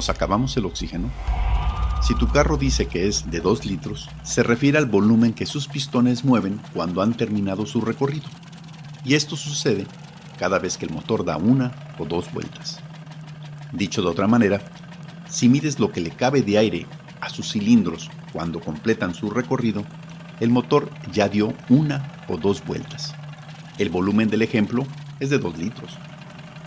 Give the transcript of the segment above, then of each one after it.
¿Cómo sacábamos el oxígeno? Si tu carro dice que es de 2 litros, se refiere al volumen que sus pistones mueven cuando han terminado su recorrido. Y esto sucede cada vez que el motor da 1 o 2 vueltas. Dicho de otra manera, si mides lo que le cabe de aire a sus cilindros cuando completan su recorrido, el motor ya dio 1 o 2 vueltas. El volumen del ejemplo es de 2 litros.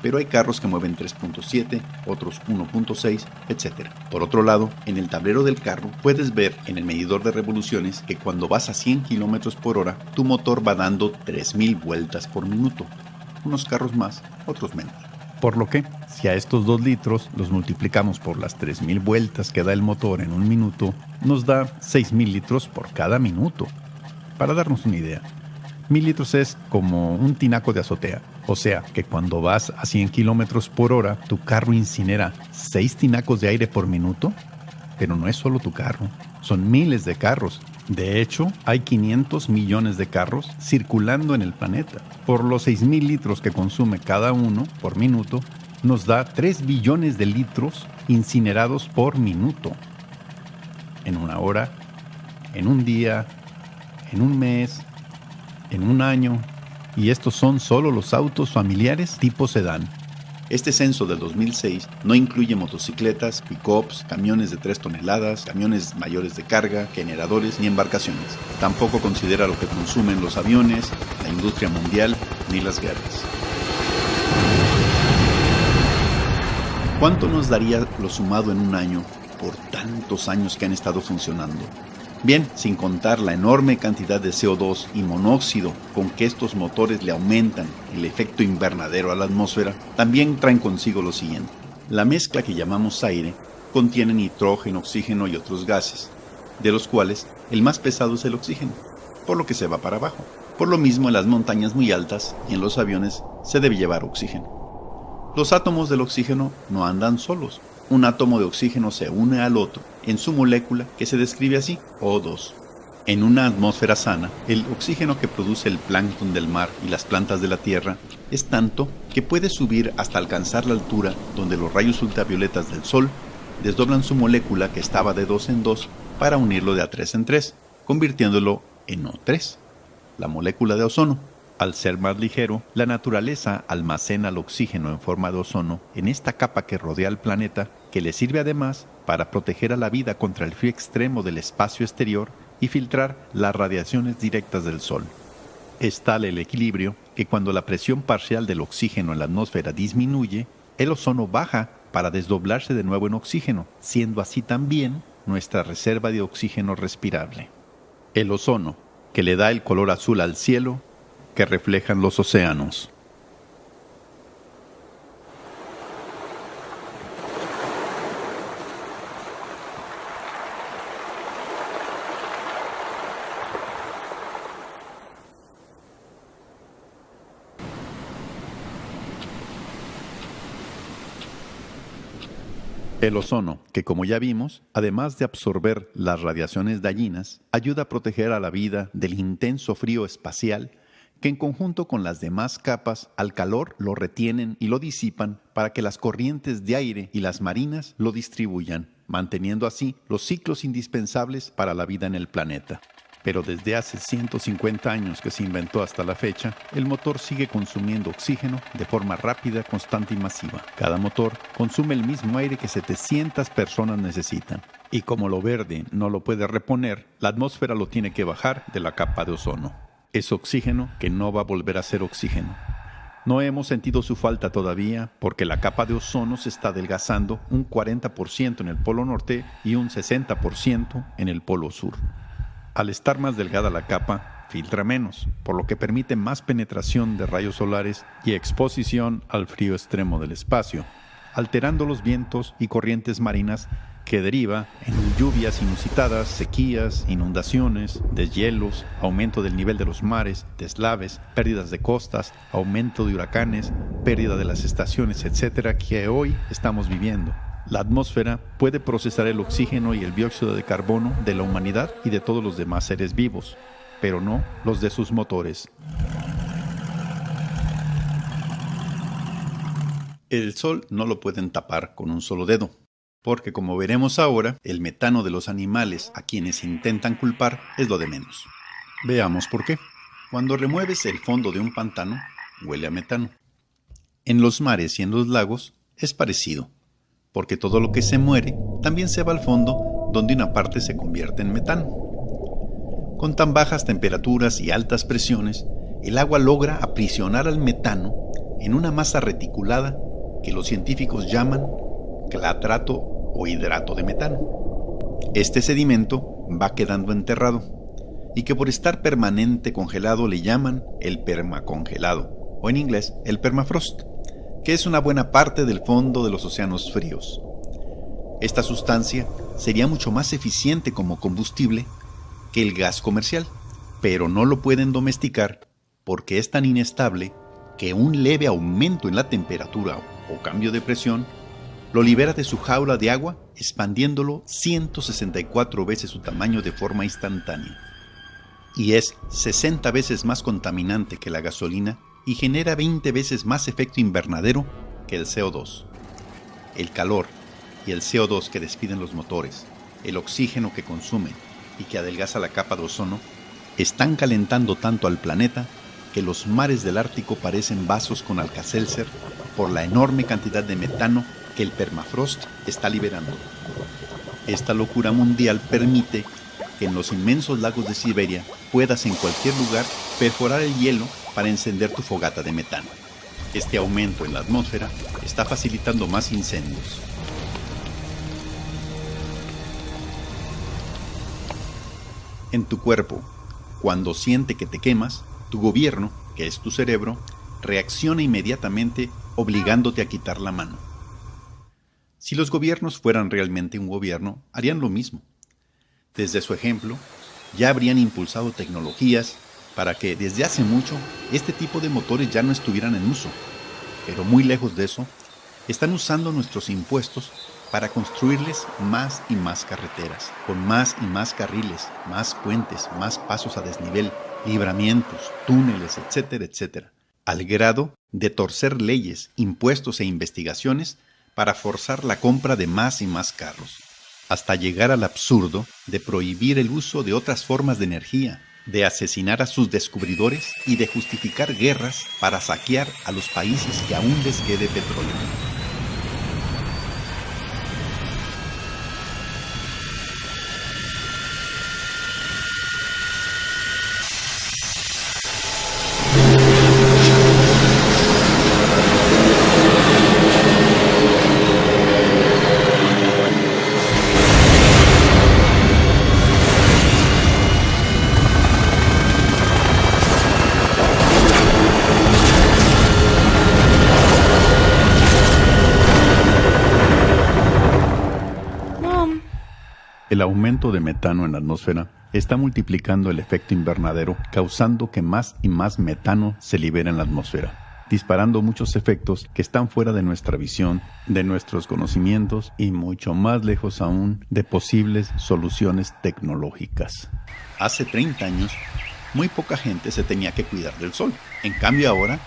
Pero hay carros que mueven 3.7, otros 1.6, etc. Por otro lado, en el tablero del carro puedes ver en el medidor de revoluciones que cuando vas a 100 km por hora, tu motor va dando 3000 vueltas por minuto. Unos carros más, otros menos. Por lo que, si a estos 2 litros los multiplicamos por las 3000 vueltas que da el motor en un minuto, nos da 6000 litros por cada minuto. Para darnos una idea, 1000 litros es como un tinaco de azotea. O sea, que cuando vas a 100 kilómetros por hora, tu carro incinera 6 tinacos de aire por minuto. Pero no es solo tu carro, son miles de carros. De hecho, hay 500 millones de carros circulando en el planeta. Por los 6000 litros que consume cada uno por minuto, nos da 3 billones de litros incinerados por minuto. En una hora, en un día, en un mes, en un año, y estos son solo los autos familiares tipo sedán. Este censo del 2006 no incluye motocicletas, pick-ups, camiones de 3 toneladas, camiones mayores de carga, generadores ni embarcaciones. Tampoco considera lo que consumen los aviones, la industria mundial ni las guerras. ¿Cuánto nos daría lo sumado en un año por tantos años que han estado funcionando? Bien, sin contar la enorme cantidad de CO2 y monóxido con que estos motores le aumentan el efecto invernadero a la atmósfera, también traen consigo lo siguiente. La mezcla que llamamos aire contiene nitrógeno, oxígeno y otros gases, de los cuales el más pesado es el oxígeno, por lo que se va para abajo. Por lo mismo, en las montañas muy altas y en los aviones se debe llevar oxígeno. Los átomos del oxígeno no andan solos. Un átomo de oxígeno se une al otro en su molécula que se describe así, O2. En una atmósfera sana, el oxígeno que produce el plancton del mar y las plantas de la tierra es tanto que puede subir hasta alcanzar la altura donde los rayos ultravioletas del sol desdoblan su molécula que estaba de 2 en 2 para unirlo de A3 en 3, convirtiéndolo en O3, la molécula de ozono. Al ser más ligero, la naturaleza almacena el oxígeno en forma de ozono en esta capa que rodea al planeta, que le sirve además para proteger a la vida contra el frío extremo del espacio exterior y filtrar las radiaciones directas del Sol. Es tal el equilibrio que cuando la presión parcial del oxígeno en la atmósfera disminuye, el ozono baja para desdoblarse de nuevo en oxígeno, siendo así también nuestra reserva de oxígeno respirable. El ozono, que le da el color azul al cielo, que reflejan los océanos. El ozono, que como ya vimos, además de absorber las radiaciones dañinas, ayuda a proteger a la vida del intenso frío espacial que en conjunto con las demás capas al calor lo retienen y lo disipan para que las corrientes de aire y las marinas lo distribuyan, manteniendo así los ciclos indispensables para la vida en el planeta. Pero desde hace 150 años que se inventó hasta la fecha, el motor sigue consumiendo oxígeno de forma rápida, constante y masiva. Cada motor consume el mismo aire que 700 personas necesitan. Y como lo verde no lo puede reponer, la atmósfera lo tiene que bajar de la capa de ozono. Es oxígeno que no va a volver a ser oxígeno. No hemos sentido su falta todavía porque la capa de ozono se está adelgazando un 40% en el polo norte y un 60% en el polo sur. Al estar más delgada la capa, filtra menos, por lo que permite más penetración de rayos solares y exposición al frío extremo del espacio, alterando los vientos y corrientes marinas que deriva en lluvias inusitadas, sequías, inundaciones, deshielos, aumento del nivel de los mares, deslaves, pérdidas de costas, aumento de huracanes, pérdida de las estaciones, etcétera, que hoy estamos viviendo. La atmósfera puede procesar el oxígeno y el dióxido de carbono de la humanidad y de todos los demás seres vivos, pero no los de sus motores. El sol no lo pueden tapar con un solo dedo. Porque como veremos ahora, el metano de los animales a quienes intentan culpar es lo de menos. Veamos por qué. Cuando remueves el fondo de un pantano, huele a metano. En los mares y en los lagos es parecido, porque todo lo que se muere también se va al fondo, donde una parte se convierte en metano. Con tan bajas temperaturas y altas presiones, el agua logra aprisionar al metano en una masa reticulada que los científicos llaman clatrato o hidrato de metano. Este sedimento va quedando enterrado y que por estar permanente congelado le llaman el permacongelado, o en inglés el permafrost, que es una buena parte del fondo de los océanos fríos. Esta sustancia sería mucho más eficiente como combustible que el gas comercial, pero no lo pueden domesticar porque es tan inestable que un leve aumento en la temperatura o cambio de presión lo libera de su jaula de agua, expandiéndolo 164 veces su tamaño de forma instantánea. Y es 60 veces más contaminante que la gasolina y genera 20 veces más efecto invernadero que el CO2. El calor y el CO2 que despiden los motores, el oxígeno que consumen y que adelgaza la capa de ozono, están calentando tanto al planeta que los mares del Ártico parecen vasos con Alka-Seltzer por la enorme cantidad de metano que el permafrost está liberando. Esta locura mundial permite que en los inmensos lagos de Siberia puedas en cualquier lugar perforar el hielo para encender tu fogata de metano. Este aumento en la atmósfera está facilitando más incendios. En tu cuerpo, cuando siente que te quemas, tu gobierno, que es tu cerebro, reacciona inmediatamente obligándote a quitar la mano. Si los gobiernos fueran realmente un gobierno, harían lo mismo. Desde su ejemplo, ya habrían impulsado tecnologías para que desde hace mucho este tipo de motores ya no estuvieran en uso. Pero muy lejos de eso, están usando nuestros impuestos para construirles más y más carreteras, con más y más carriles, más puentes, más pasos a desnivel, libramientos, túneles, etcétera, etcétera, al grado de torcer leyes, impuestos e investigaciones para forzar la compra de más y más carros, hasta llegar al absurdo de prohibir el uso de otras formas de energía, de asesinar a sus descubridores y de justificar guerras para saquear a los países que aún les quede petróleo. El aumento de metano en la atmósfera está multiplicando el efecto invernadero, causando que más y más metano se libere en la atmósfera, disparando muchos efectos que están fuera de nuestra visión, de nuestros conocimientos y mucho más lejos aún de posibles soluciones tecnológicas. Hace 30 años, muy poca gente se tenía que cuidar del sol. En cambio ahora,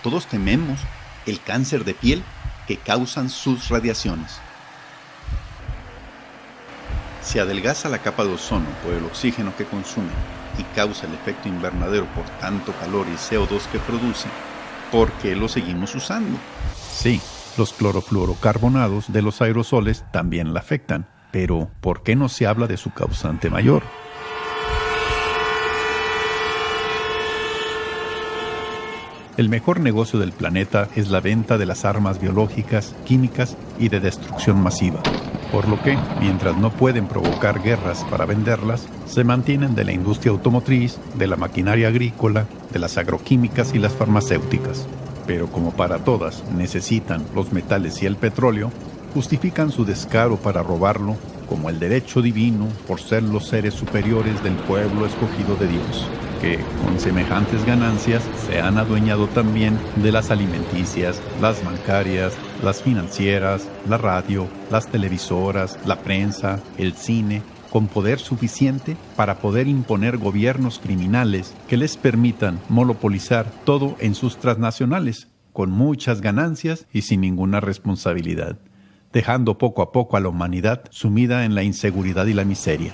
todos tememos el cáncer de piel que causan sus radiaciones. Se adelgaza la capa de ozono por el oxígeno que consume y causa el efecto invernadero por tanto calor y CO2 que produce. ¿Por qué lo seguimos usando? Sí, los clorofluorocarbonados de los aerosoles también la afectan, pero ¿por qué no se habla de su causante mayor? El mejor negocio del planeta es la venta de las armas biológicas, químicas y de destrucción masiva. Por lo que, mientras no pueden provocar guerras para venderlas, se mantienen de la industria automotriz, de la maquinaria agrícola, de las agroquímicas y las farmacéuticas. Pero como para todas necesitan los metales y el petróleo, justifican su descaro para robarlo como el derecho divino por ser los seres superiores del pueblo escogido de Dios, que con semejantes ganancias se han adueñado también de las alimenticias, las bancarias, las financieras, la radio, las televisoras, la prensa, el cine, con poder suficiente para poder imponer gobiernos criminales que les permitan monopolizar todo en sus transnacionales, con muchas ganancias y sin ninguna responsabilidad. dejando poco a poco a la humanidad sumida en la inseguridad y la miseria.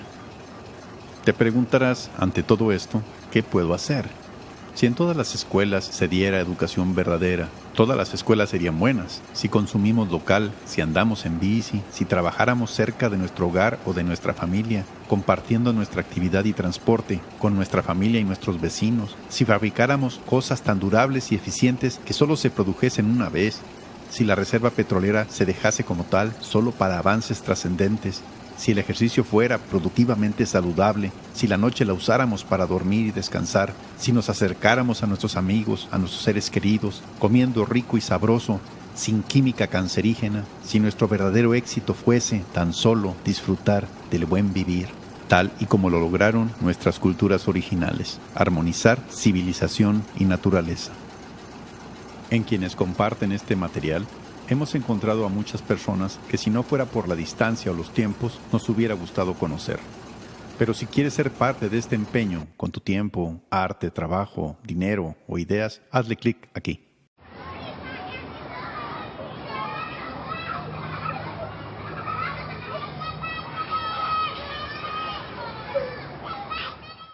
Te preguntarás, ante todo esto, ¿qué puedo hacer? Si en todas las escuelas se diera educación verdadera, todas las escuelas serían buenas. Si consumimos local, si andamos en bici, si trabajáramos cerca de nuestro hogar o de nuestra familia, compartiendo nuestra actividad y transporte con nuestra familia y nuestros vecinos, si fabricáramos cosas tan durables y eficientes que solo se produjesen una vez, si la reserva petrolera se dejase como tal solo para avances trascendentes, si el ejercicio fuera productivamente saludable, si la noche la usáramos para dormir y descansar, si nos acercáramos a nuestros amigos, a nuestros seres queridos, comiendo rico y sabroso, sin química cancerígena, si nuestro verdadero éxito fuese tan solo disfrutar del buen vivir, tal y como lo lograron nuestras culturas originales, armonizar civilización y naturaleza. En quienes comparten este material, hemos encontrado a muchas personas que si no fuera por la distancia o los tiempos, nos hubiera gustado conocer. Pero si quieres ser parte de este empeño, con tu tiempo, arte, trabajo, dinero o ideas, hazle clic aquí.